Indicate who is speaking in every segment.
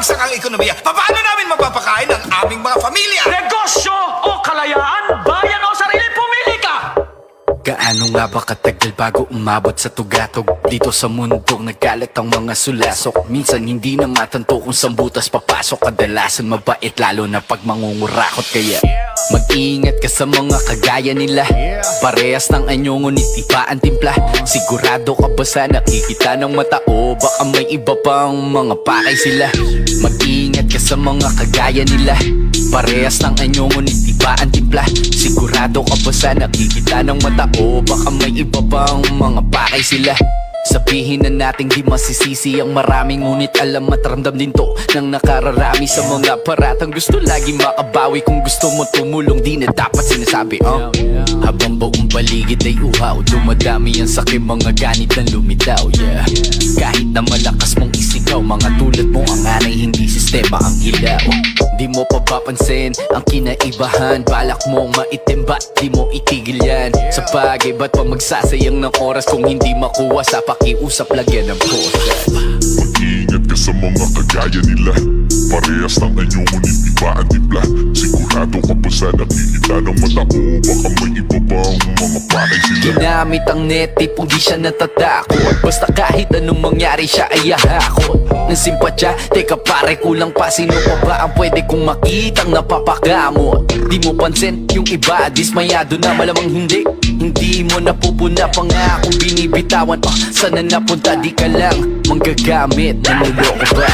Speaker 1: bumabagsak ang ekonomiya, paano namin mapapakain ang aming mga pamilya?
Speaker 2: Negosyo o kalayaan, bayan o sarili, pumili ka!
Speaker 3: Gaano nga ba katagal bago umabot sa tugatog? Dito sa mundong nagkalat ang mga sulasok. Minsan hindi na matanto kung saan butas papasok. Kadalasan mabait lalo na pag mangungurakot. Kaya mag-iingat ka sa mga kagaya nila. Parehas ng anyo ngunit iba ang timpla. Sigurado ka ba sa nakikita ng mata o baka may iba pang mga pakay sila? Mag-iingat ka sa mga kagaya nila. Parehas ng anyo ngunit iba ang timpla. Sigurado ka ba sa nakikita ng mata o baka may iba pang mga pakay sila? Sabihin na nating di masisisi ang maraming, ngunit alam at ramdam din to ng nakararami sa mga paratang gusto lagi makabawi. Kung gusto mo tumulong di na dapat sinasabi habang buong paligid ay uhaw, dumadami ang sakit, mga ganit na lumitaw, yeah. Kahit na malakas mong isigaw, mga tulad mo ang anay, hindi sistema ang ilaw. Di mo pa papansin ang kinaibahan, balak mong maitim ba't di mo itigil yan? Sa bagay ba't pa magsasayang ng oras kung hindi makuha sa pakiusap, lagyan ng post.
Speaker 4: Mag-ingat ka sa mga kagaya nila. Parehas ng anyo ngunit iba ang timpla. Sigurado ka pa sa nakikita ng mata o baka may iba pang mga pakay sila.
Speaker 3: Ginamit ang net, tipong di siya natatakot. Basta kahit anong mangyari siya ay ahakot ng simpatya. Teka pare, kulang pa, sino pa ba ang pwede kong makitang napapagamot? Di mo pansin yung iba, dismayado na, malamang hindi. Hindi mo napupuna pa nga kung binibitawan. Sana napunta, di ka lang manggagamit, nanuloko ba?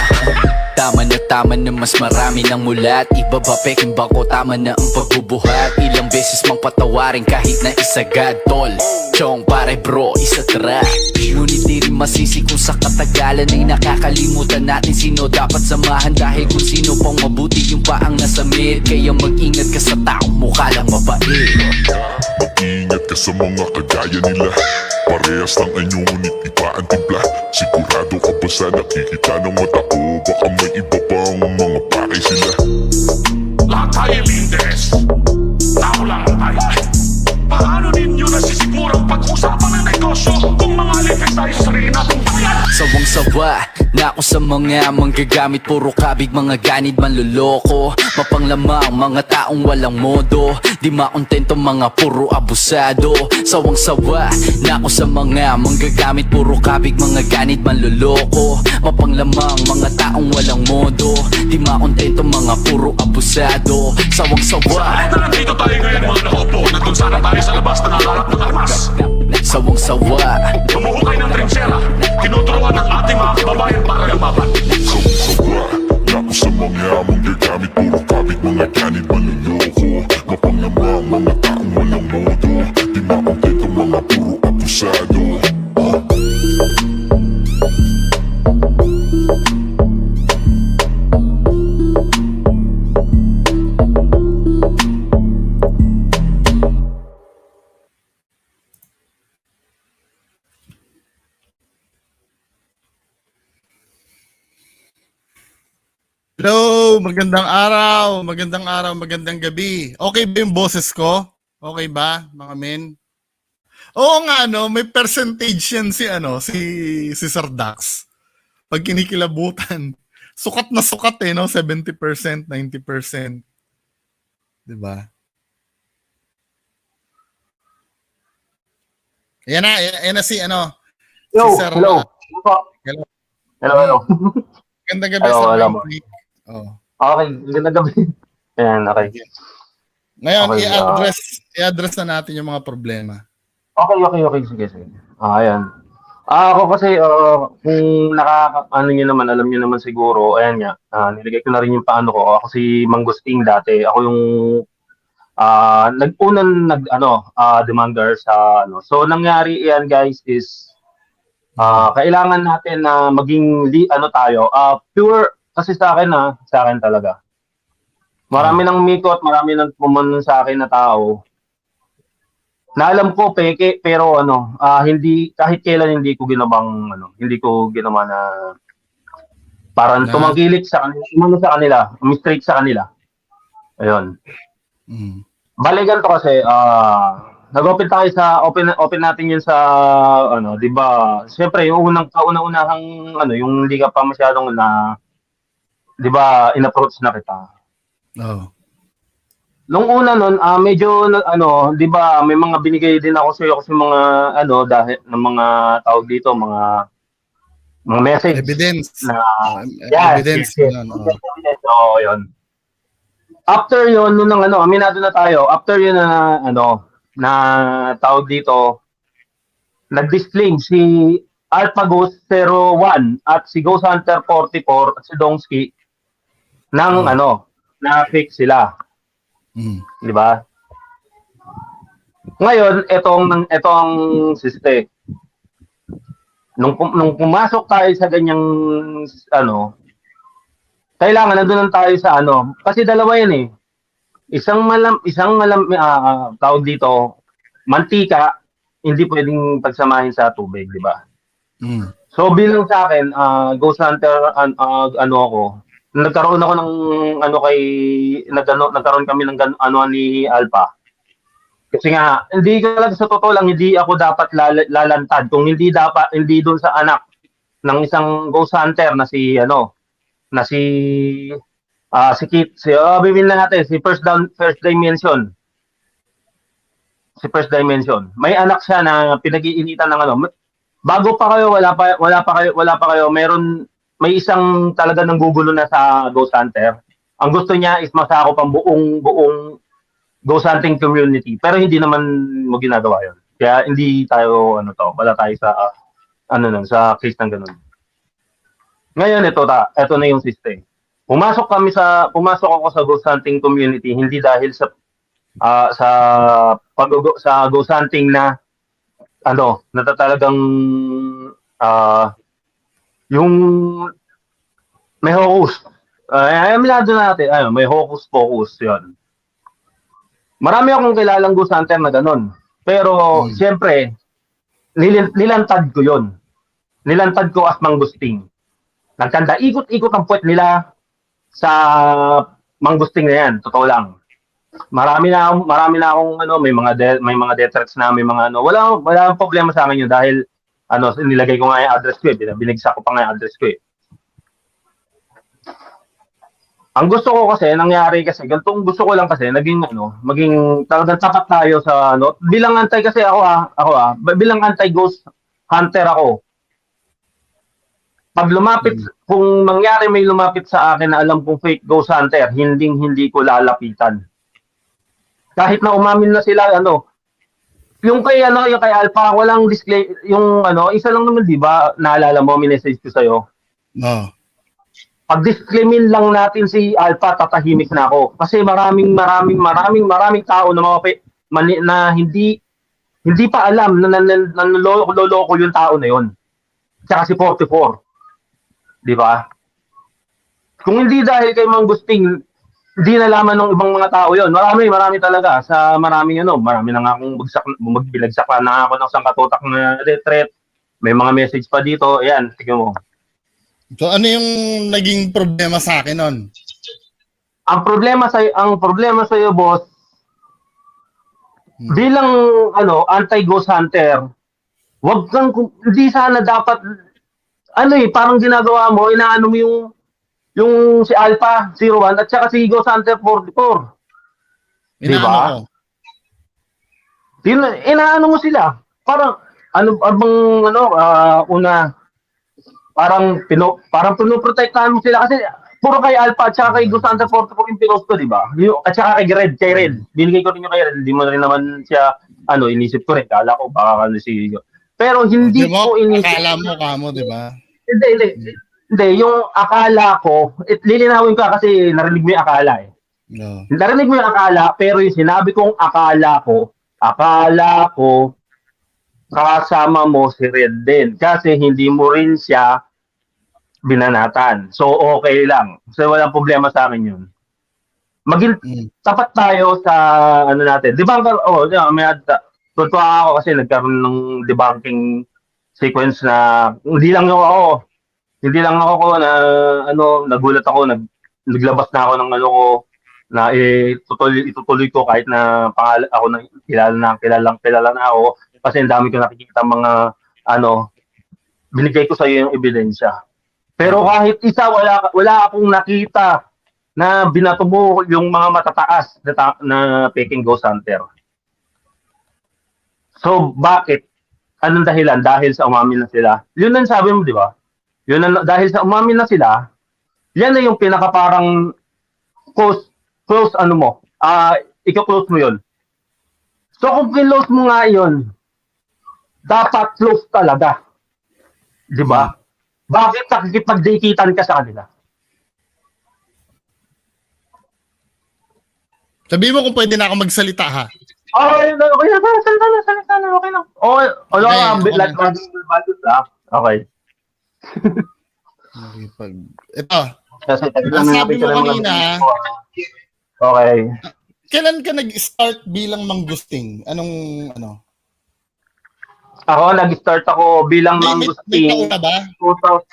Speaker 3: Tama na mas marami ng mulat. Iba ba peking bangko, tama na ang pagbubuhat. Ilang beses mang patawarin kahit na isagad, tol. Chong pare bro, isa tara. Ngunit di rin masisi kung sa katagalan ay nakakalimutan natin sino dapat samahan. Dahil kung sino pang mabuti yung paang nasa mid. Kaya mag-ingat ka sa taong mukha lang mabait.
Speaker 4: Mag-ingat ka sa mga kagaya nila. Parehas ng anyo ngunit iba ang timpla. Sigurado ka ba sa nakikita ng mata o baka may iba pang mga pakay sila?
Speaker 2: Lahat tayo lindes. Tao lang tayo. Paano ninyo nasisigurang pag-usapan ng negosyo kung mga lindes tayo sa sarili nating bayan?
Speaker 3: Sawang-sawa na ako sa mga manggagamit, puro kabig, mga ganid, manloloko. Mapanglamang mga taong walang modo, di makontento, mga puro abusado. Sawang-sawa na ako sa mga manggagamit, puro kabig, mga ganid, manloloko. Mapanglamang mga taong walang modo, di makontento, mga puro abusado. Sawang-sawa.
Speaker 2: Kahit na nandito tayo ngayon mga nakaupo, nandun sana tayo sa labas na nalarap ng armas.
Speaker 3: Sawang-sawa.
Speaker 2: Bumuhukay ng trinchera, tinuturuan ng ating mga kababayan para lumaban.
Speaker 4: Sawa-sawa na ako sa mga manggagamit, puro kabig, mga ganid, manloloko. Mapanglamang mga taong walang modo, di makontento, mga puro abusado.
Speaker 5: Hello, magandang araw, magandang gabi. Okay ba yung boses ko? Okay ba, mga men? Oo nga, no, may percentage yan si Sir Dax. Pag kinikilabutan, sukat na sukat no, 70%, 90%. 'Di ba? Ayan na si
Speaker 6: Hello,
Speaker 5: si Sir.
Speaker 6: hello.
Speaker 5: Hello.
Speaker 6: Hello.
Speaker 5: Magandang gabi,
Speaker 6: Hello,
Speaker 5: Sir.
Speaker 6: hello.
Speaker 5: Mike. Oh.
Speaker 6: Okay, magandang gabi. Ayan, okay.
Speaker 5: Ngayon,
Speaker 6: Okay,
Speaker 5: i-address na natin yung mga problema.
Speaker 6: Okay. Sige. Ayan. Ako kasi, kung nyo naman, alam nyo naman siguro, ayan nga, nilagay ko na rin yung paano ko. Ako si Mangusting dati. Ako yung demander sa So, nangyari yan, guys, is kailangan natin na maging pure. Kasi sa akin talaga. Marami nang mikot, marami nang pumunta sa akin na tao. Na alam ko peke, pero hindi, kahit kailan hindi ko ginawa na parang tumangkilik sa kanila, straight sa kanila. Ayun. Balikan to kasi, nag-open tayo sa, open natin yun sa, di ba, siyempre, yung kauna-unahang, yung hindi ka pa masyadong 'di ba, in-approach na kita.
Speaker 5: Oh.
Speaker 6: Nung una nun, medyo ano, 'di ba, may mga binigay din ako sa iyo kasi mga ano dahil ng mga tawag dito, mga message
Speaker 5: Evidence.
Speaker 6: na
Speaker 5: Evidence.
Speaker 6: yes, yes.
Speaker 5: Yun, oh.
Speaker 6: Evidence, oo, yun. After yun, nung ano, aminado na tayo, after yun na ano, na tawag dito, nag-disclaim si AlphaGhost 01 at si Ghost Hunter 44 at si Dongski ng ano, na fake sila.
Speaker 5: Mm.
Speaker 6: Di ba? Ngayon, etong siste. Nung pumasok tayo sa ganyang ano, kailangan nandoon tayo sa ano, kasi dalawa 'yan eh. Isang tawag dito, mantika, hindi pwedeng pagsamahin sa tubig, di ba?
Speaker 5: Mm.
Speaker 6: So bilang sa akin, Ghost Hunter, ano ako, nagkaroon ako ng ano nagkaroon kami ng ano ni Alpha. Kasi nga, hindi ko lang sa totoo lang, hindi ako dapat lalantad. Kung hindi doon sa anak ng isang Ghost Hunter na si si Kit, bibilin na natin, si First Dimension. Si First Dimension. May anak siya na pinag-iinitan ng ano. Bago pa kayo, wala pa kayo, may isang talaga nang gugulo na sa Ghost Hunter. Ang gusto niya is masakop ang buong Ghost Hunting community. Pero hindi naman mo ginagawa yun. Kaya hindi tayo, wala tayo sa, sa case ng ganun. Ngayon, ito na yung system. Pumasok ako sa Ghost Hunting community hindi dahil sa Ghost Hunting na talagang yung may hocus. Aminado natin, may hocus pocus 'yon. Marami akong kilalang Ghost Hunter na ganun. Pero siyempre nilantad ko 'yon. Nilantad ko as manggusting. Nagkanda ikot-ikot ang puwet nila sa manggusting na yan, totoo lang. Marami na akong may mga death threats na, may mga wala problema sa akin yun dahil nilagay ko nga yung address ko binigsak ko pa nga yung address ko Ang gusto ko kasi nangyari kasi ganitong gusto ko lang kasi maging talagang tapat tayo sa bilang antay kasi ako bilang anti Ghost Hunter ako. Pag lumapit, kung mangyari may lumapit sa akin na alam kong fake Ghost Hunter, hindi ko lalapitan. Kahit na umamin na sila, yung kay Alpha, walang display, isa lang naman, di ba, naalala mo, minessage ko sa'yo.
Speaker 5: No.
Speaker 6: Pag disclaimin lang natin si Alpha, tatahimik na ako. Kasi maraming tao na hindi pa alam na nanloloko yung tao na yun. Tsaka si 44. Di ba? Kung hindi dahil kay Mang Gusting, hindi nalaman ng ibang mga tao yon. Marami talaga. Sa marami na nga akong magbilagsak na ako ng sangkatutak na threat. May mga message pa dito. Ayan, tignan mo.
Speaker 5: So ano yung naging problema sa akin nun?
Speaker 6: Ang problema sa iyo, boss, bilang anti-Ghost Hunter, hindi sana dapat parang ginagawa mo, inaano mo yung si Alpha 01 at saka si Ghost Hunter 44.
Speaker 5: Inaano ko?
Speaker 6: Inaano mo sila. Parang, parang pinoprotektahan mo sila kasi puro kay Alpha at saka kay Ghost Hunter 44 yung pinost ko, di ba? At saka kay Red. Binigay ko rin yung kay Red. Hindi mo rin naman siya, inisip ko rin. Kala ko, baka si pero hindi ko inisip.
Speaker 5: Akala mo kamo, di ba?
Speaker 6: Hindi, yung akala ko, lilinawin ko kasi narinig mo yung akala eh.
Speaker 5: No.
Speaker 6: Narinig mo yung akala, pero yung sinabi kong akala ko, kasama mo si Red din. Kasi hindi mo rin siya binanatan. So, okay lang. So, walang problema sa akin yun. Maging tapat tayo sa natin. Debunker, tutuwa ako kasi nagkaroon ng debunking sequence na hindi lang ako na nagulat ako, naglabas na ako ng na itutuloy ko kahit na ako na kilala na ako kasi ang dami ko nakikita mga binigay ko sa iyo yung ebidensya. Pero kahit isa, wala akong nakita na binato mo yung mga matataas na peking ghost hunter. So, bakit? Anong dahilan? Dahil sa umamin na sila. Yun ang sabi mo, di ba? Dahil sa umamin na sila, yan na yung pinaka parang close ano mo. Iko-close mo yun. So, kung close mo nga yun, dapat close talaga. Di ba? Bakit nakikipag-dikitan ka sa kanila?
Speaker 5: Sabi mo kung pwede na ako magsalita, ha?
Speaker 6: Okay na. Salita na. Okay lang. Okay.
Speaker 5: Ito,
Speaker 6: Kasi
Speaker 5: ang sabi mo kanina,
Speaker 6: Okay.
Speaker 5: kailan ka nag-start bilang manggusting? Anong, ano?
Speaker 6: Ako, nag-start ako bilang
Speaker 5: May
Speaker 6: manggusting.
Speaker 5: taon na ba?
Speaker 6: 2000.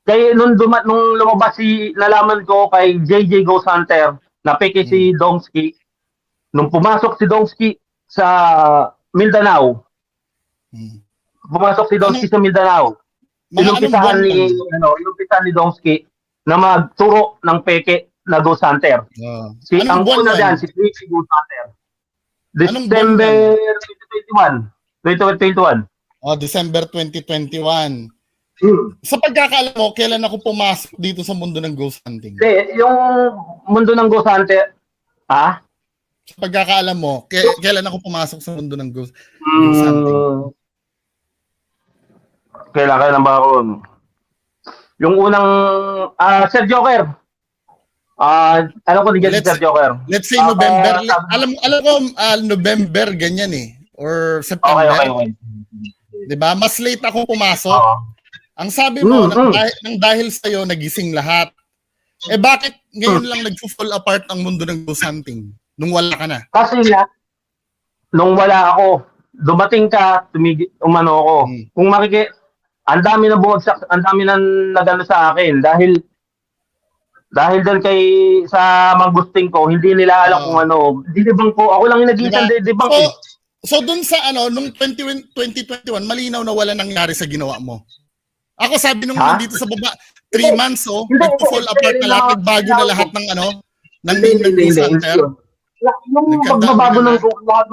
Speaker 6: Kaya nung lumabas nalaman ko kay JJ Ghost Hunter, na peke si Domsky. Nung pumasok si Domsky sa Mindanao, sa Mindanao, inumpisahan ni Domsky na magturo ng peke na Ghost Hunter. Ang
Speaker 5: buwan
Speaker 6: una
Speaker 5: yun?
Speaker 6: dyan, si Twitchy Ghost Hunter.
Speaker 5: Anong buwan
Speaker 6: December 2021.
Speaker 5: December 2021. Sa pagkakaalam mo, kailan ako pumasok dito sa mundo ng ghost hunting?
Speaker 6: Hindi, yung mundo ng Ghost Hunter,
Speaker 5: Sa pagkakaalam mo, kailan ako pumasok sa mundo ng ghost hunting?
Speaker 6: Kailan ba ako? Yung unang, Sir Joker. Ano ko din si Sir Joker?
Speaker 5: Let's say November. Alam ko, November, ganyan eh. Or September.
Speaker 6: Okay.
Speaker 5: 'Di ba? Mas late ako pumasok. Ang sabi mo, nang dahil sa'yo, nagising lahat. Eh bakit ngayon lang nag-fall apart ang mundo ng ghost hunting? Nung wala ka na.
Speaker 6: Kasi nga, nung wala ako, dumating ka, umano ako. Kung ang dami na bumagsak, ang dami na nagano sa akin. Dahil doon sa manggusting ko, hindi nila alam kung ano. Didibang ko, ako lang yung nag-iisang didibang ko.
Speaker 5: So dun sa nung 2021, malinaw na wala nangyari sa ginawa mo. Ako sabi nung nandito sa baba, 3 months nag-fall apart na lahat, nagbago na lahat ng ng name ng Ghost Hunter.
Speaker 6: Yung pagbabago ng lahat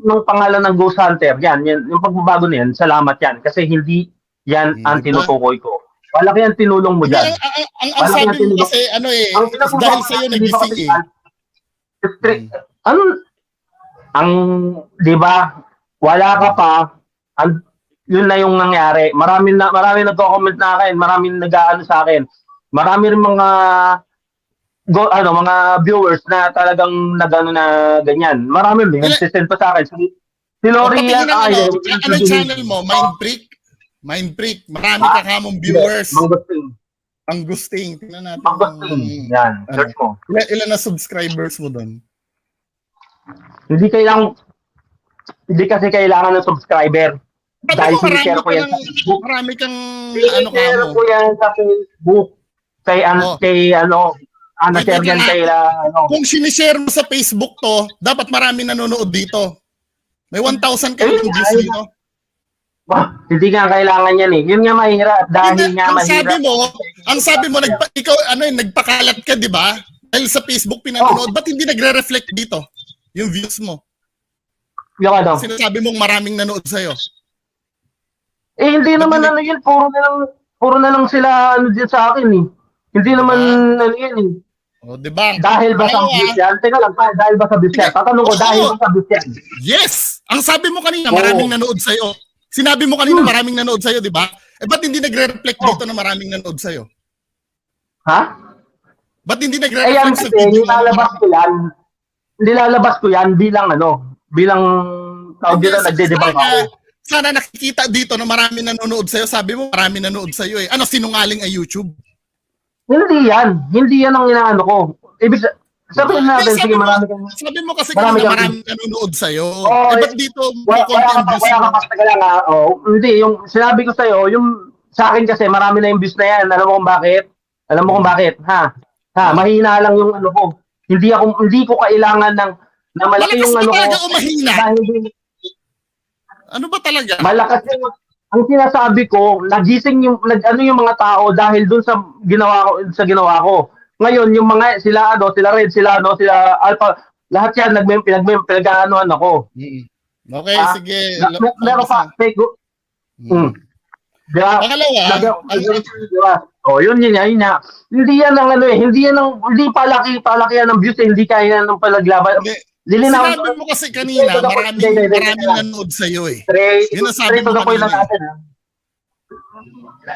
Speaker 6: ng pangalan ng Ghost Hunter, yan, yung pagbabago niyan, salamat yan. Kasi hindi yan ang tinutukoy ko. Malaki ang tinulong mo dyan.
Speaker 5: Ang sabi mo kasi, dahil sa'yo nagising
Speaker 6: di ba, wala ka pa, yun na yung nangyari. Marami nagko-comment na akin, maraming nag-aano sa akin. Marami rin mga viewers na talagang nagano na ganyan. Marami rin nagsisend pa sa akin. Si Lori yan,
Speaker 5: ano channel mo? Mindbreak. Marami ka kamong viewers. Manggusting. Tingnan natin.
Speaker 6: Manggusting. Yan, search mo.
Speaker 5: Ilan na subscribers mo doon?
Speaker 6: Hindi kasi kailangan ng subscriber. Dahil sinishare ko yan sa Facebook.
Speaker 5: Marami kang
Speaker 6: sinishare ko yan sa Facebook. Na-share yan kay
Speaker 5: Kung sinishare mo sa Facebook to, dapat marami nanonood dito. May 1,000 ka views dito.
Speaker 6: Hindi nga kailangan yan eh. Yun nga mahirap. Dahil nga mahirap.
Speaker 5: Ang sabi mo, ikaw nagpakalat ka, di ba? Dahil sa Facebook pinanonood, ba't hindi nagre-reflect dito? Yung views mo. Sinasabi mong maraming nanood sa'yo.
Speaker 6: Hindi naman yun. Puro na lang sila dyan sa akin eh. Hindi naman yun eh.
Speaker 5: Diba?
Speaker 6: Dahil ba sa views yan? Teka lang, dahil ba sa views yan? Tatanong ko, dahil ba sa views yan?
Speaker 5: Yes! Ang sabi mo kanina, maraming nanood sa'yo. Sinabi mo kanina, maraming nanood sa'yo, di ba? Ba't hindi nagre-reflect dito na maraming nanood sa'yo?
Speaker 6: Ha?
Speaker 5: Ba't hindi nagre-reflect sa video?
Speaker 6: Nilalabas ko yan bilang nagdedebang ako.
Speaker 5: Sana nakikita dito na maraming nanonood sa'yo. Sabi mo, maraming nanood sa'yo eh. Sinungaling ay YouTube?
Speaker 6: Hindi yan ang inaano ko. Sabihin natin, sige, marami kang...
Speaker 5: Sabi mo kasi maraming nanonood sa'yo. Ba't dito
Speaker 6: wala ka. Hindi, yung sinabi ko sa'yo, yung sa akin kasi marami na yung views na yan. Alam mo kung bakit? Ha? Mahina lang yung ko. Hindi ko kailangan ng na malaki yung
Speaker 5: ko. Mahina? Ano ba talaga?
Speaker 6: ang sinasabi ko, nagising yung yung mga tao dahil dun sa ginawa ko. Ngayon yung mga sila sila Red, sila Alpha, lahat yan pinag-aanuhan ako.
Speaker 5: Okay,
Speaker 6: Ah,
Speaker 5: sige.
Speaker 6: Meron pa fake. Diba?
Speaker 5: Pangalawa,
Speaker 6: Diba? Oh, yun. Hindi yan ang hindi palakihan ng views, hindi kaya ng palaglaban. Lilinawin
Speaker 5: sinabi mo kasi kanina, maraming nanood sa'yo eh. Yun ang sabi mo kanina.
Speaker 6: natin, ha?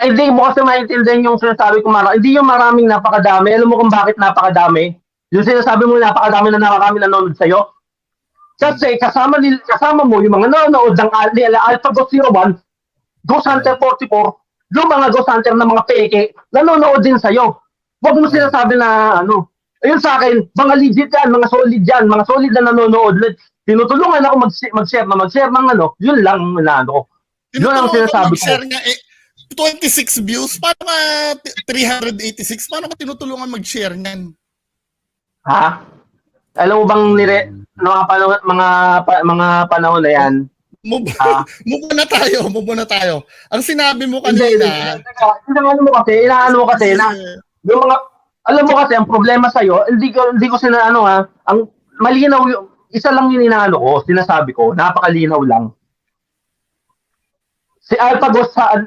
Speaker 6: Hindi mo kasi maintindihan yung sinasabi ko hindi yung maraming napakadami. Alam mo kung bakit napakadami? Yung sinasabi mo napakadami na nakakami nanonood sa'yo? Kasi kasama mo yung mga nanonood ng AlphaGo 01, Ghost Hunter 44, yung mga Ghost Hunter na mga peke, nanonood din sa'yo. Huwag mo sinasabi na ayun sa akin, mga legit yan, mga solid na nanonood. Tinutulungan ako mag-share ng yun lang na ko. Yun ang sinasabi ko.
Speaker 5: Mag-share nga 26 views, paano ka 386? Paano ka tinutulungan mag-share niyan?
Speaker 6: Ha? Alam mo bang mga panahon na yan?
Speaker 5: Move na tayo. Ang sinabi mo kanina,
Speaker 6: Inaano mo kasi na yung mga alam mo kasi ang problema sa iyo, hindi ko ang malinaw isa lang yung inaano ko, sinasabi ko, napakalinaw lang. Si AlphaGo 01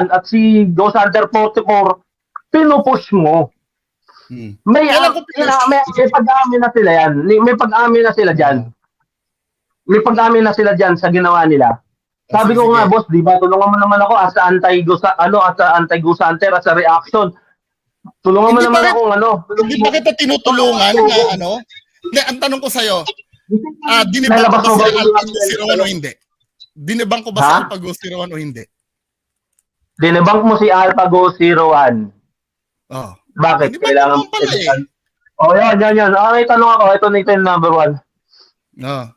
Speaker 6: at si Ghost Hunter 44 pinupush mo. May pag-aamin na sila yan. May pag-aamin na sila diyan. May pag-aamin na sila diyan sa ginawa nila. Sabi ko nga, boss, di ba, tulungan mo naman ako as anti-Ghost Hunter as a reaction. Tulungan mo naman ako
Speaker 5: Hindi ba kita tinutulungan na Hindi, ang tanong ko sa'yo, dinibang ko ba si AlphaGo 01 o hindi? Dinibang ko ba si AlphaGo 01 o hindi?
Speaker 6: Dinibang mo si AlphaGo 01.
Speaker 5: Oh.
Speaker 6: Bakit? Kailangan
Speaker 5: pala
Speaker 6: yan. May tanong ako. Ito na yung number 1.
Speaker 5: No.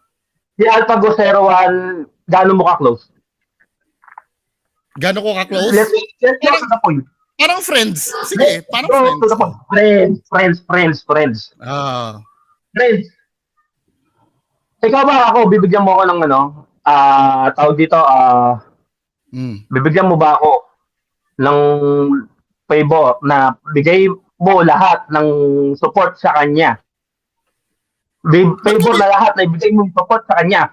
Speaker 6: Si AlphaGo 01, gaano mo ka-close?
Speaker 5: Gaano ko ka-close?
Speaker 6: Let's get to the point.
Speaker 5: Parang friends. Sige, parang
Speaker 6: friends. Friends. Friends. Ikaw ba ako, bibigyan mo ako ng tawag dito, bibigyan mo ba ako ng favor na bigay mo lahat ng support sa kanya? Favor na lahat na ibigay mo support sa kanya.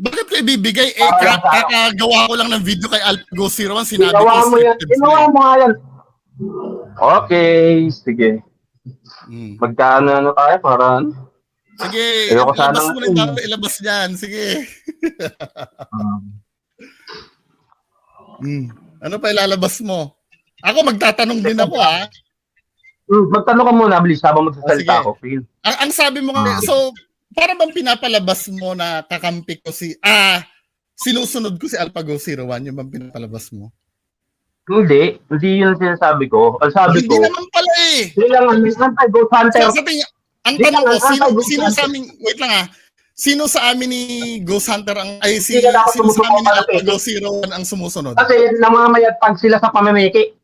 Speaker 5: Bakit ko ibibigay? Kakagawa ko lang ng video kay AlphaGo 01. Sinabi
Speaker 6: Ginawa
Speaker 5: ko
Speaker 6: mo yan. Ginawa mo nga yan. Okay, sige. Magkano tayo para
Speaker 5: Sige,
Speaker 6: ilabas
Speaker 5: mo na yung dapat ilabas niyan. Sige. Ano pa ilalabas mo? Ako magtatanong din ako
Speaker 6: Magtanong ka muna, bilis, habang magsasalita ako.
Speaker 5: Ang sabi mo nga, so, para bang pinapalabas mo na kakampi ko sinusunod ko si AlphaGo 01, yung bang pinapalabas mo?
Speaker 6: Hindi yun sinasabi ko. Ang sabi
Speaker 5: Hindi
Speaker 6: ko,
Speaker 5: naman pala
Speaker 6: Hindi lang, anti-Ghost Hunter.
Speaker 5: Ang tanong ko, sino sa amin, wait lang sino sa amin ni Ghost Hunter sino sa amin ni AlphaGo 01 ang sumusunod?
Speaker 6: Kasi namamayagpag sila sa pamamiki.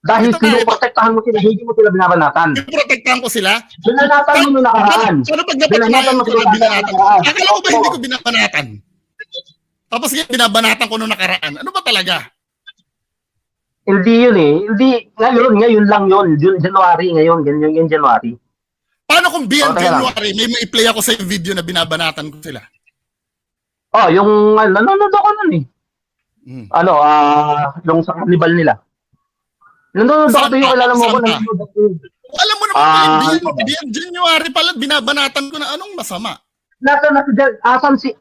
Speaker 6: Dahil pinoprotektahan mo sila, hindi mo sila binabanatan.
Speaker 5: Protektahan ko sila?
Speaker 6: Binanatan mo nung nakaraan.
Speaker 5: Paano pag napatunayan ko na binanatan? Akala ko ba hindi ko binabanatan? Tapos binabanatan ko nung nakaraan. Ano ba talaga?
Speaker 6: Hindi yun Hindi. Ngayon lang yun. January ngayon. Ganyan yung January.
Speaker 5: Paano kung beyond January, may ma-play ako sa video na binabanatan ko sila?
Speaker 6: Yung nanonood ako nun yung sa carnival nila. Nanonood ako yung kilala mo ko.
Speaker 5: Alam mo naman, beyond January pala, binabanatan ko na anong masama?
Speaker 6: Asan si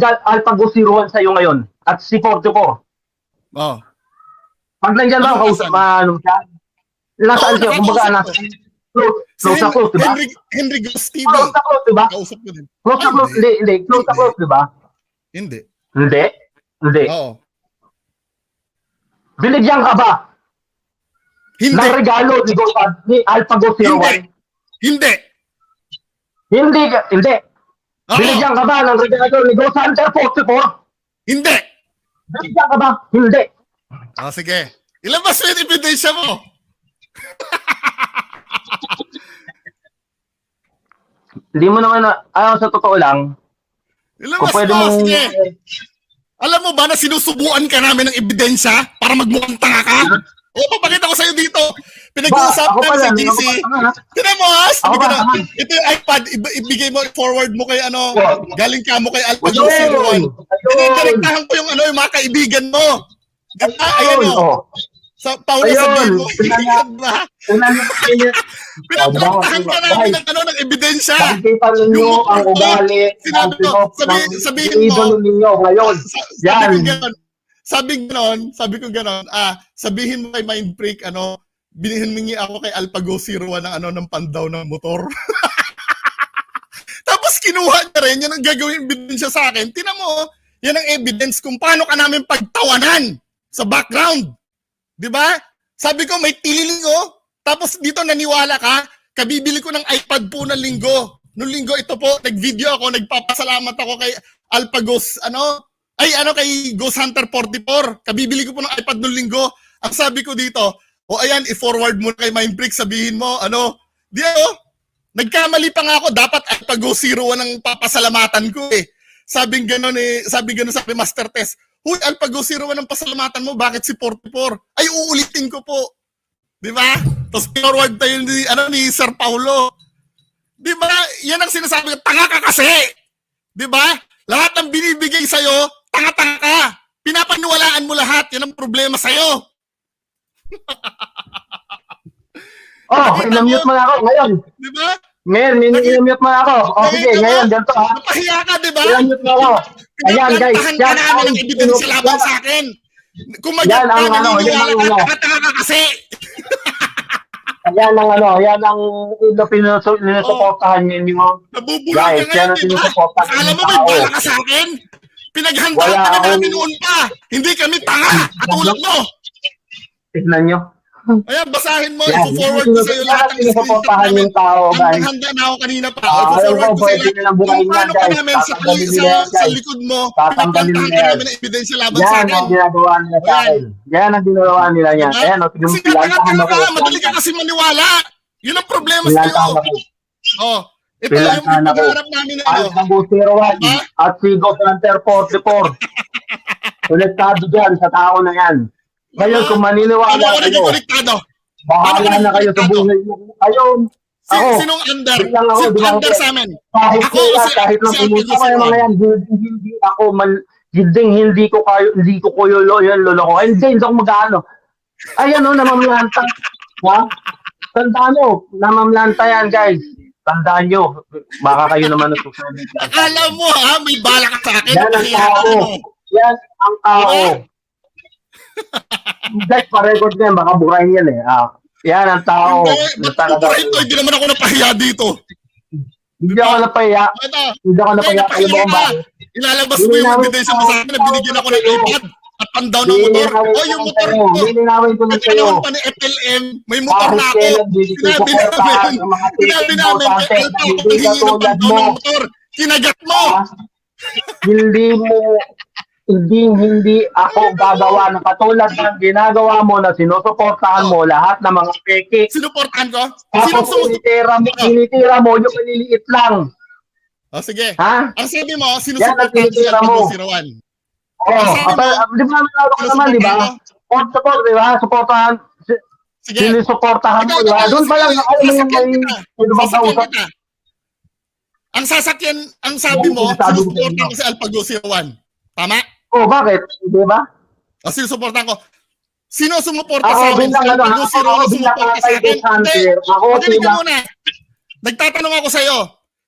Speaker 6: AlphaGo 01 sa'yo ngayon? At si 44? Pag nandiyan ba, kausap siya? Nasaan siya? Kumbaga, close na close, diba?
Speaker 5: Henry Ghost TV.
Speaker 6: Close na close, diba?
Speaker 5: Kausap ko din.
Speaker 6: Close na close, hindi. Close na close, diba?
Speaker 5: Hindi.
Speaker 6: Oo. Binigyan ka ba?
Speaker 5: Hindi.
Speaker 6: Ng regalo ni AlphaGo 01?
Speaker 5: Hindi.
Speaker 6: Binigyan ka ba ng regalo ni Ghost Hunter 44?
Speaker 5: Hindi.
Speaker 6: Binigyan ka ba? Hindi.
Speaker 5: Sige. Ilabas mo yung ebidensya mo.
Speaker 6: Hindi mo naman sa totoo lang.
Speaker 5: Ilabas
Speaker 6: Kung pwede
Speaker 5: mo,
Speaker 6: mong
Speaker 5: sige. Alam mo ba na sinusubuan ka namin ng ebidensya para magmukhang tanga ka? O, papakita ko sa'yo dito. Pinag-uusapan
Speaker 6: Ako
Speaker 5: namin
Speaker 6: pala,
Speaker 5: sa
Speaker 6: hindi
Speaker 5: GC.
Speaker 6: ako tanga.
Speaker 5: Tinan mo, ha? Sabi
Speaker 6: Ako
Speaker 5: ko
Speaker 6: ba,
Speaker 5: na,
Speaker 6: tama?
Speaker 5: ito yung iPad, ibigay mo, forward mo kay ano, galing ka mo kay Alpha
Speaker 6: Ayun!
Speaker 5: 01.
Speaker 6: Ayun!
Speaker 5: Dinidirektahan ko yung ano, yung mga kaibigan mo. Diba? Ayan o.
Speaker 6: Oh.
Speaker 5: Sa Paolo,
Speaker 6: Ayun!
Speaker 5: sabihin mo. Diba?
Speaker 6: Tingnan niyo,
Speaker 5: Pinagtaktahan ka namin ng ano, ng ebidensya.
Speaker 6: nakikita ninyo
Speaker 5: Yung
Speaker 6: ang
Speaker 5: motor ko,
Speaker 6: ugali
Speaker 5: sinabi ko, sabihin mo.
Speaker 6: idolo ninyo ngayon. Yan.
Speaker 5: Sabi ko ganon, sabihin mo kay Mind Freak, ano, binihingi ako kay AlphaGo 01 ng ano, ng pandaw ng motor. Tapos kinuha niya rin, yan ang gagawin ebidensya sa akin. Tingnan mo, yan ang evidence kung paano ka namin pagtawanan sa background. Di ba? Sabi ko, may tililing oh. Tapos dito naniwala ka, kabibili ko ng iPad po ng linggo. Noong linggo ito po, nag-video ako, nagpapasalamat ako kay AlphaGos, kay Ghost Hunter 44. Kabibili ko po ng iPad noong linggo. Ang sabi ko dito, ayan, i-forward mo na kay Mindfreak, sabihin mo, nagkamali pa nga ako, dapat AlphaGo 01 ang papasalamatan ko eh. Sabi gano'n sa Master Test, huy, AlphaGo 01 ang pasalamatan mo, bakit si 44? Ay, uulitin ko po. Di ba? Tapos forward tayo ni Sir Paulo. Di ba? Yan ang sinasabi ko, tanga ka kasi. Di ba? Lahat ng binibigay sa'yo, tanga-tanga ka. Pinapaniwalaan mo lahat. Yan ang problema sa'yo.
Speaker 6: Inamute mo na ako ngayon.
Speaker 5: Di ba?
Speaker 6: Ngayon, inamute mo na ako. Sige, ngayon, ganito ha.
Speaker 5: Napahiya ka, di ba?
Speaker 6: Inamute mo ako. Ayan, guys.
Speaker 5: Pinagkantahan ka namin ng ebidensya laban sa akin. Kung
Speaker 6: Yan ang
Speaker 5: ka, naniniwala ka,
Speaker 6: yan ang
Speaker 5: tanga-tanga ka kasi.
Speaker 6: Yan ang pinusuportahan ninyo.
Speaker 5: Nabubulong
Speaker 6: Guys,
Speaker 5: ka
Speaker 6: yan
Speaker 5: ngayon,
Speaker 6: ang
Speaker 5: di ba?
Speaker 6: sinusuportahan
Speaker 5: Akala
Speaker 6: ng
Speaker 5: mo may
Speaker 6: tao.
Speaker 5: bala ka sa akin? Pinaghandaan
Speaker 6: Wala
Speaker 5: ka na
Speaker 6: akong-
Speaker 5: namin noon pa. Hindi kami tanga. Katulad mo.
Speaker 6: Tignan nyo.
Speaker 5: Ayan, basahin mo.
Speaker 6: Yan,
Speaker 5: I-forward ko sa'yo lahat ng
Speaker 6: sinusuportahan ng tao, guys.
Speaker 5: Handa na ako kanina pa.
Speaker 6: Ayaw
Speaker 5: I-forward
Speaker 6: ko,
Speaker 5: ko
Speaker 6: pwede
Speaker 5: sa'yo
Speaker 6: nilang
Speaker 5: kung
Speaker 6: bukayin
Speaker 5: paano
Speaker 6: yan,
Speaker 5: ka
Speaker 6: guys.
Speaker 5: namin
Speaker 6: Tatanggalin nila yan,
Speaker 5: sa
Speaker 6: guys.
Speaker 5: likod mo.
Speaker 6: Tatanggalin
Speaker 5: Pinagkantahan
Speaker 6: nila
Speaker 5: ka
Speaker 6: yan.
Speaker 5: namin ng ebidensya laban sa
Speaker 6: Yan
Speaker 5: akin.
Speaker 6: ang ginagawa nila sa akin. Yan ang ginagawa nila yan.
Speaker 5: Diba?
Speaker 6: Ayan, tignan mo
Speaker 5: Kasi
Speaker 6: sila.
Speaker 5: tanga ka, madali ka kasi maniwala. Yun ang problema
Speaker 6: Pilantahan
Speaker 5: sa'yo.
Speaker 6: ako.
Speaker 5: Ito yung
Speaker 6: Pilantahan ako.
Speaker 5: pagharap namin na ano.
Speaker 6: Alphago 01
Speaker 5: Diba?
Speaker 6: at si Ghost Hunter 44. Konektado dyan sa tao na yan. Ngayon, kung maniniwala
Speaker 5: Ano ako naging
Speaker 6: kayo,
Speaker 5: konektado?
Speaker 6: bahala na kayo sa buhay nyo. Ayun, ako,
Speaker 5: Sinong under?
Speaker 6: biglang ako,
Speaker 5: Sinong
Speaker 6: di ba?
Speaker 5: under sa amin?
Speaker 6: kahit
Speaker 5: Ako,
Speaker 6: sila,
Speaker 5: si-
Speaker 6: kahit lang
Speaker 5: si
Speaker 6: pumunta
Speaker 5: Alphago
Speaker 6: kayo
Speaker 5: 01.
Speaker 6: mga yan, hindi ako hindi ko kayo loloko. Hindi ako mag-ano. Ayan o, namamlanta. Ha? Tandaan nyo, namamlanta yan, guys. Tandaan nyo, baka kayo naman nasusunod.
Speaker 5: Akala mo ha, may bala ka sa akin.
Speaker 6: Yan ang
Speaker 5: Nahiya
Speaker 6: tao.
Speaker 5: ka, ano?
Speaker 6: Yan ang tao. Guys, pa-record yan, baka burahin yan eh. Yan ang tao.
Speaker 5: Ba't pupurahin to? Hindi naman ako napahiya dito.
Speaker 6: Hindi ako napahiya.
Speaker 5: Ito.
Speaker 6: Hindi ako napahiya. Alam mo kung bakit?
Speaker 5: Ilalabas mo yung ebidensya mo sa akin na binigyan ako ng iPad at pandaw ng motor. O yung motor ko.
Speaker 6: Lilinawin ko lang sa'yo.
Speaker 5: Pinanong pa ni FLM, may motor na ako. Sinabi namin kay Alpha ako paghingi ng pandaw ng motor. Kinagat mo.
Speaker 6: Hindi ako gagawa ng katulad ng ginagawa mo na sinusuportahan mo lahat ng mga peke.
Speaker 5: Sinuportahan ko? Sinong
Speaker 6: Tapos
Speaker 5: sumusuportahan?
Speaker 6: tinitira mo yung maliliit lang.
Speaker 5: O sige.
Speaker 6: Ha?
Speaker 5: Ang sabi mo,
Speaker 6: Yan ang
Speaker 5: sinusuportahan si
Speaker 6: tinitira mo.
Speaker 5: Alpha 01.
Speaker 6: Di ba naman ka naman, di ba? Support, di ba? Supportahan.
Speaker 5: Sige.
Speaker 6: Sinusuportahan mo, di ba? Doon pa lang, alam mo yung may
Speaker 5: Sasakyan kita. Ang sasakyan, ang sabi mo,
Speaker 6: Sabi ko
Speaker 5: sinusuportahan ko si AlphaGo 01. Tama?
Speaker 6: Oh, bakit? Di ba?
Speaker 5: O sinusuportahan ko. Sino sumuporta
Speaker 6: Ako
Speaker 5: sa akin?
Speaker 6: bilang
Speaker 5: Si
Speaker 6: ano,
Speaker 5: AlphaGo 01
Speaker 6: ako bilang
Speaker 5: sumuporta sa
Speaker 6: kay
Speaker 5: akin?
Speaker 6: Hunter, ako
Speaker 5: Makinig ka
Speaker 6: bilang-
Speaker 5: muna. Nagtatanong ako sa'yo.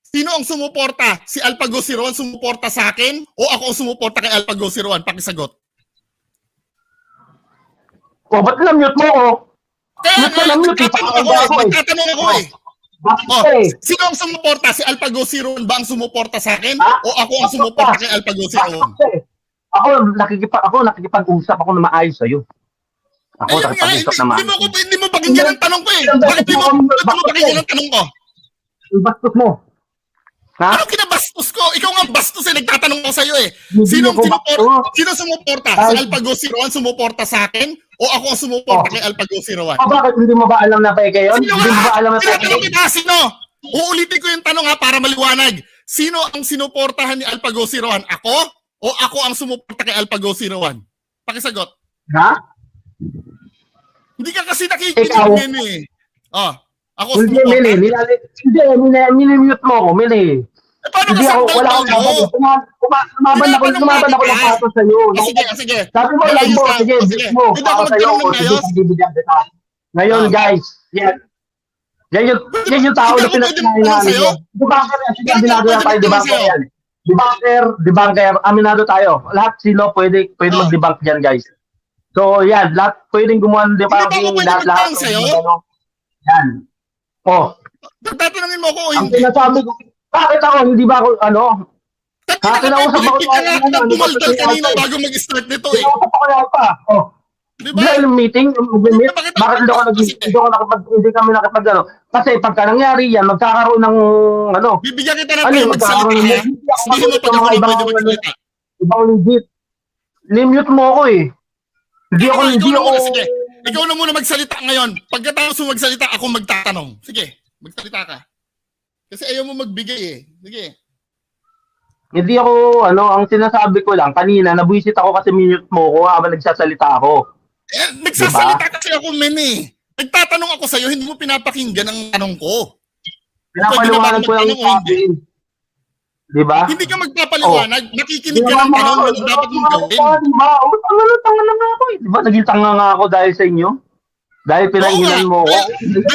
Speaker 5: Sino ang sumuporta? Si AlphaGo 01 sumuporta sa akin? O ako ang sumuporta kay AlphaGo 01? Pakisagot.
Speaker 6: Oh, ba't na-mute mo ko?
Speaker 5: Kaya
Speaker 6: Mute ka na mute,
Speaker 5: nagtatanong ako
Speaker 6: ipakita ko eh.
Speaker 5: Nagtatanong ako eh.
Speaker 6: Bakit
Speaker 5: Oh,
Speaker 6: eh?
Speaker 5: sino ang sumuporta? Si AlphaGo 01 ba ang sumuporta sa akin?
Speaker 6: Ha?
Speaker 5: O ako ang sumuporta kay AlphaGo 01?
Speaker 6: Bakit eh? Ako nakikipag-usap ako na maayos sa'yo. Ako
Speaker 5: Ayun nga,
Speaker 6: nakikipag-usap na maayos.
Speaker 5: hindi mo pakinggan ang tanong ko eh. Bakit di mo pakinggan ang tanong ko?
Speaker 6: Yung bastos mo. Ha?
Speaker 5: Ano kinabastos ko? Ikaw nga bastos eh, nagtatanong ko sa'yo eh.
Speaker 6: Hindi ako bastos.
Speaker 5: Sino sumuporta?
Speaker 6: Ay.
Speaker 5: Si AlphaGo 01 sumuporta sa akin? O ako ang sumuporta kay AlphaGo 01?
Speaker 6: O bakit hindi mo ba alam na peke yun?
Speaker 5: Sino
Speaker 6: Hindi mo ba alam na peke
Speaker 5: Tinatanong
Speaker 6: yun?
Speaker 5: kita, sino? Uulitin ko yung tanong ha para maliwanag. Sino ang sinuportahan ni AlphaGo 01? Ako o ako ang sumuporta kay AlphaGo 01? Pakisagot.
Speaker 6: Ha?
Speaker 5: Hindi ka kasi nakikinig
Speaker 6: Ikaw?
Speaker 5: din eh. Oh, ako
Speaker 6: Hindi, Mili. Minimute mo ako, Mili.
Speaker 5: Eh, paano
Speaker 6: Hindi
Speaker 5: ka
Speaker 6: ako,
Speaker 5: sakdal
Speaker 6: wala akong
Speaker 5: mo?
Speaker 6: lumaban ako ng kaso sa'yo.
Speaker 5: Sige.
Speaker 6: Sabi mo,
Speaker 5: Malayos
Speaker 6: mo,
Speaker 5: ka.
Speaker 6: sige,
Speaker 5: O,
Speaker 6: sige mo,
Speaker 5: Pwede ako
Speaker 6: ako sa'yo,
Speaker 5: magtanong ng
Speaker 6: sige,
Speaker 5: ayos?
Speaker 6: pagbibigyan kita. Ngayon,
Speaker 5: Ah.
Speaker 6: guys, yan yung tao
Speaker 5: Hindi
Speaker 6: na
Speaker 5: ako pwede
Speaker 6: pinagkinahinaan
Speaker 5: magtanong sa'yo?
Speaker 6: niyo. Debunker yan, sige,
Speaker 5: Hindi ako
Speaker 6: aminado
Speaker 5: pwede
Speaker 6: yan tayo,
Speaker 5: magtanong
Speaker 6: debunker
Speaker 5: sa'yo?
Speaker 6: yan. Debunker, aminado tayo. Lahat sino pwede
Speaker 5: Ah.
Speaker 6: mag-debunk dyan, guys. So, yan, lahat pwedeng gumawa ng
Speaker 5: Hindi ba ako
Speaker 6: debunking,
Speaker 5: pwede
Speaker 6: lahat
Speaker 5: magtanong sa'yo?
Speaker 6: Yan. Oh,
Speaker 5: Tatanungin mo ako o
Speaker 6: ang
Speaker 5: hindi?
Speaker 6: sinasabi ko, bakit ako, hindi ba ako,
Speaker 5: Tatanungin
Speaker 6: Kinausap
Speaker 5: ako,
Speaker 6: ako
Speaker 5: hindi ka
Speaker 6: ng
Speaker 5: nga bumaldal
Speaker 6: kasi
Speaker 5: kanina
Speaker 6: ako.
Speaker 5: bago mag-start nito eh.
Speaker 6: Kinausap ako yan pa. Oh,
Speaker 5: Di
Speaker 6: Di
Speaker 5: ba?
Speaker 6: ba yung meeting, mag-meet,
Speaker 5: Bakit
Speaker 6: bakit hindi ako
Speaker 5: Kasi-
Speaker 6: hindi kami nakapag, kasi pagka nangyari yan, magkakaroon ng,
Speaker 5: Bibigyan kita ng
Speaker 6: Ano
Speaker 5: tayo
Speaker 6: yung
Speaker 5: magsalita
Speaker 6: magkakaroon
Speaker 5: ha.
Speaker 6: ng-
Speaker 5: Sabihin mo pag ako na pwede magsalita.
Speaker 6: ibang legit. Limute mo ako eh. Hindi ako,
Speaker 5: Ikaw
Speaker 6: hindi
Speaker 5: na
Speaker 6: ako,
Speaker 5: muna, sige. Ikaw na muna magsalita ngayon. Pagkatapos mo magsalita, ako magtatanong. Sige, magsalita ka. Kasi ayaw mo magbigay eh. Sige.
Speaker 6: hindi ako, ang sinasabi ko lang, kanina, nabuisit ako kasi minute mo ko habang nagsasalita ako.
Speaker 5: Eh, nagsasalita kasi ako, men eh. Nagtatanong ako sa'yo, hindi mo pinapakinggan ang tanong ko.
Speaker 6: Pinapaliwanag ko lang
Speaker 5: magtanong o
Speaker 6: sa akin. Di ba?
Speaker 5: Hindi ka magpapaliwanag, nakikinig ka
Speaker 6: Di
Speaker 5: ng
Speaker 6: ba,
Speaker 5: tanong
Speaker 6: mga-
Speaker 5: na dapat mong gawin.
Speaker 6: Diba? Tanga na nga ako eh. Diba? Naging tanga nga ako dahil sa inyo. Dahil pinangginan mo ako.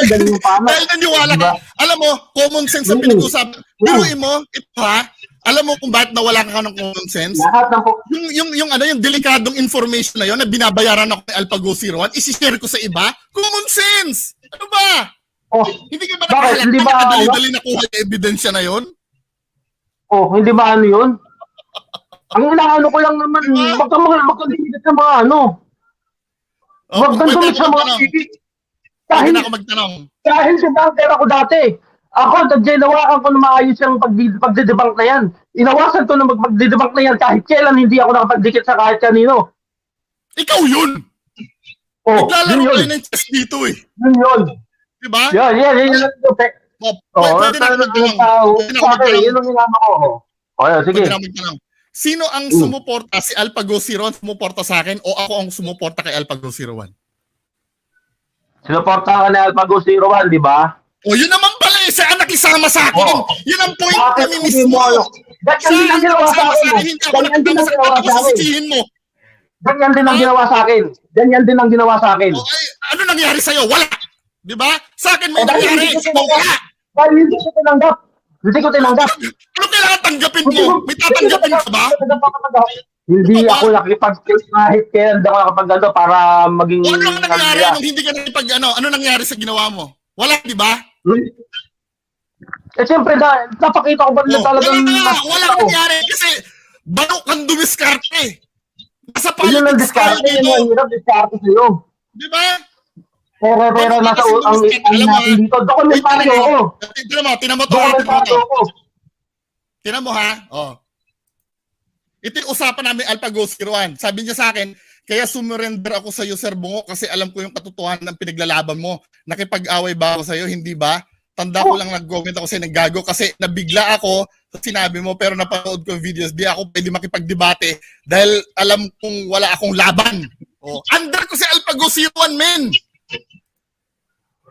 Speaker 6: Ganun yung paano.
Speaker 5: Dahil naniwala ka.
Speaker 6: Diba?
Speaker 5: Alam mo, common sense ang pinag-usapan. Biruin mo, ito ha, alam mo kung bakit nawala ka ng common sense?
Speaker 6: Lahat ng po.
Speaker 5: Yung delikadong information na yon na binabayaran ako ni AlphaGo 01, isi-share ko sa iba? Common sense! Ano ba?
Speaker 6: Oh,
Speaker 5: Hindi ka ba
Speaker 6: Bakit? Hindi ba,
Speaker 5: nakadali-dali nakuha yung ebidensya na yon?
Speaker 6: hindi ba ano yun? Ang inaano ko lang naman,
Speaker 5: Diba?
Speaker 6: magkandikit sa mga magkandikit sa mga TV.
Speaker 5: Pwede
Speaker 6: Dahil,
Speaker 5: na ako magtanong.
Speaker 6: dahil sa bunker ako dati. Ako, nagdinawakan ko na maayos yung pagdidebunk na yan. Inawasan ko na magdidebunk na yan kahit kailan hindi ako nakapagdikit sa kahit kanino.
Speaker 5: Ikaw yun!
Speaker 6: Oh,
Speaker 5: Naglalaro
Speaker 6: yun
Speaker 5: kayo
Speaker 6: yun.
Speaker 5: ng chess dito eh.
Speaker 6: Yun.
Speaker 5: Diba?
Speaker 6: Yan.
Speaker 5: Pwede na ako magtanong. Pwede na ako magtanong.
Speaker 6: Yun ang inaano ko. O, yan, sige.
Speaker 5: Pwede na ako magtanong. Sino ang sumuporta? Si AlphaGo 01 sumuporta sa akin o ako ang sumuporta kay AlphaGo 01?
Speaker 6: Sinuporta ka na AlphaGo 01, di ba?
Speaker 5: O yun naman pala eh, siya ang nakisama sa akin.
Speaker 6: Oo.
Speaker 5: Yun ang point
Speaker 6: Bakit
Speaker 5: kami
Speaker 6: hindi
Speaker 5: mismo.
Speaker 6: mo Ganyan
Speaker 5: Siya
Speaker 6: din ang
Speaker 5: ang
Speaker 6: ginawa sa
Speaker 5: nakisama
Speaker 6: akin.
Speaker 5: sa akin, hindi ako
Speaker 6: Ganyan din
Speaker 5: nakisama
Speaker 6: ang
Speaker 5: sa
Speaker 6: ginawa
Speaker 5: akin.
Speaker 6: sa akin.
Speaker 5: Sisisihin mo.
Speaker 6: Ganyan din ang ginawa sa akin. Ganyan din ang ginawa sa akin.
Speaker 5: O, ay, ano nangyari sa'yo? Wala. Di ba? Sa akin may
Speaker 6: Eh, dahil
Speaker 5: nangyari.
Speaker 6: hindi ko
Speaker 5: Ikaw wala.
Speaker 6: Dahil hindi ko tinanggap. Hindi ko tinanggap.
Speaker 5: Ano kailangan tanggapin mo? May tatanggapin ka ba?
Speaker 6: Hindi
Speaker 5: Ano ba?
Speaker 6: ako nakipag-case kahit kailan hindi ako nakapag para maging
Speaker 5: O ano ang nangyari
Speaker 6: nagbiya.
Speaker 5: nung hindi ka nakipag ano? Ano nangyari sa ginawa mo? Wala, di ba?
Speaker 6: Eh siyempre, napakita ko ba na
Speaker 5: Oh,
Speaker 6: talagang
Speaker 5: wala nangyari kasi baro kang dumiskarte. Nasa
Speaker 6: Yun ang
Speaker 5: politics tayo
Speaker 6: diskarte, yun
Speaker 5: dito.
Speaker 6: ang hirap, diskarte sa'yo.
Speaker 5: Di ba?
Speaker 6: Pero nasa ang natin dito. Dokumentaryo ako.
Speaker 5: Tinan mo to.
Speaker 6: Dokumentaryo ako.
Speaker 5: Tinan mo ha. Oh. Ito yung usapan namin AlphaGo 01. Sabi niya sa akin, kaya sumurrender ako sa iyo, Sir Bungo, kasi alam ko yung katotohanan ng pinaglalaban mo. Nakipag-away ba ako sa iyo? Hindi ba? Tanda ko lang nag-comment ako sa naggago kasi nabigla ako sa sinabi mo pero napanood ko yung videos. Di ako pwede makipagdebate dahil alam kong wala akong laban. Oh. Under ko si AlphaGo 01, men!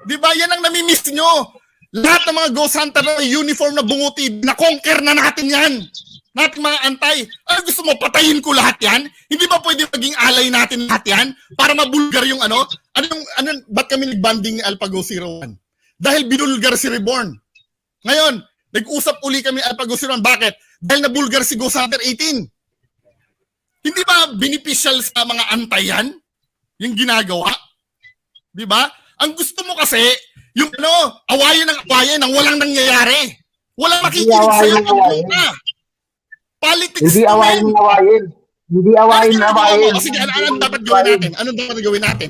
Speaker 5: Di ba? Yan ang namimiss nyo. Lahat ng mga Ghost Hunter na may uniform na bunguti, na-conquer na natin yan. Nating mga antay. Ano gusto mo, patayin ko lahat yan? Hindi ba pwede maging alay natin lahat yan? Para mabulgar yung ano? Ba't kami nagbanding ni AlphaGo 01? Dahil binulgar si Reborn. Ngayon, nag-usap uli kami AlphaGo 01. Bakit? Dahil nabulgar si Ghost Hunter 18. Hindi ba beneficial sa mga antay yan? Yung ginagawa? Di ba? Ang gusto mo kasi, yung awayan ng walang nangyayari. Walang makikinig sa'yo pag ka. Politics
Speaker 6: Hindi
Speaker 5: to
Speaker 6: awayin
Speaker 5: men.
Speaker 6: ng awayin. Hindi awayin ng awayin.
Speaker 5: Sige, ano dapat gawin natin? Anong dapat gawin natin?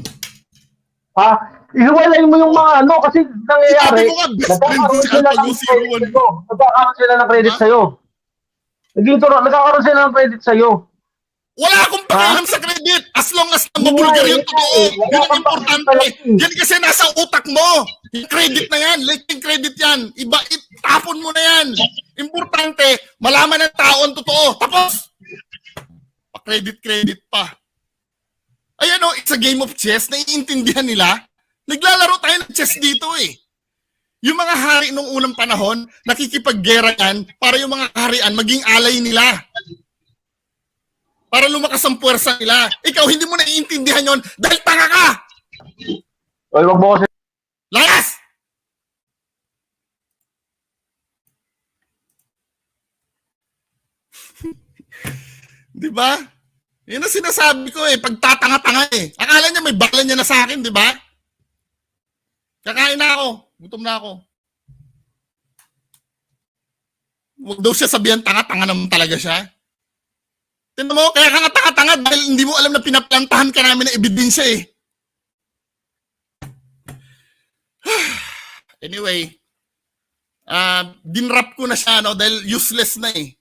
Speaker 6: Ha? Ihiwalayin mo yung mga kasi nangyayari.
Speaker 5: Sabi mo nga, best friend ko si AlphaGo 01.
Speaker 6: Nagkakaroon sila ng credit sa'yo. Nagkakaroon sila ng credit sa'yo.
Speaker 5: Wala akong pakialam sa credit as long as mabulgar yung totoo. Yun ang importante. Yan kasi nasa utak mo. Yung credit na yan, liking credit yan. Iba, itapon mo na yan. Importante, malaman ng tao ang totoo. Tapos, pa-credit pa. Ayan o, it's a game of chess, naiintindihan nila. Naglalaro tayo ng chess dito eh. Yung mga hari nung unang panahon, nakikipaggera yan para yung mga kaharian maging alay nila. Para lumakas ang puwersa nila. Ikaw, hindi mo naiintindihan yon dahil tanga ka!
Speaker 6: Oy, wag mo kasi
Speaker 5: Layas! Di ba? Yan ang sinasabi ko eh, pagtatanga-tanga eh. Akala niya may bakla niya na sa akin, di ba? Kakain na ako. Gutom na ako. Huwag daw siya sabihan tanga-tanga naman talaga siya. Tignan mo, kaya ka nga tanga-tanga dahil hindi mo alam na pinaplantahan ka namin ng ebidensya eh. Anyway, dinrap ko na siya no, dahil useless na eh.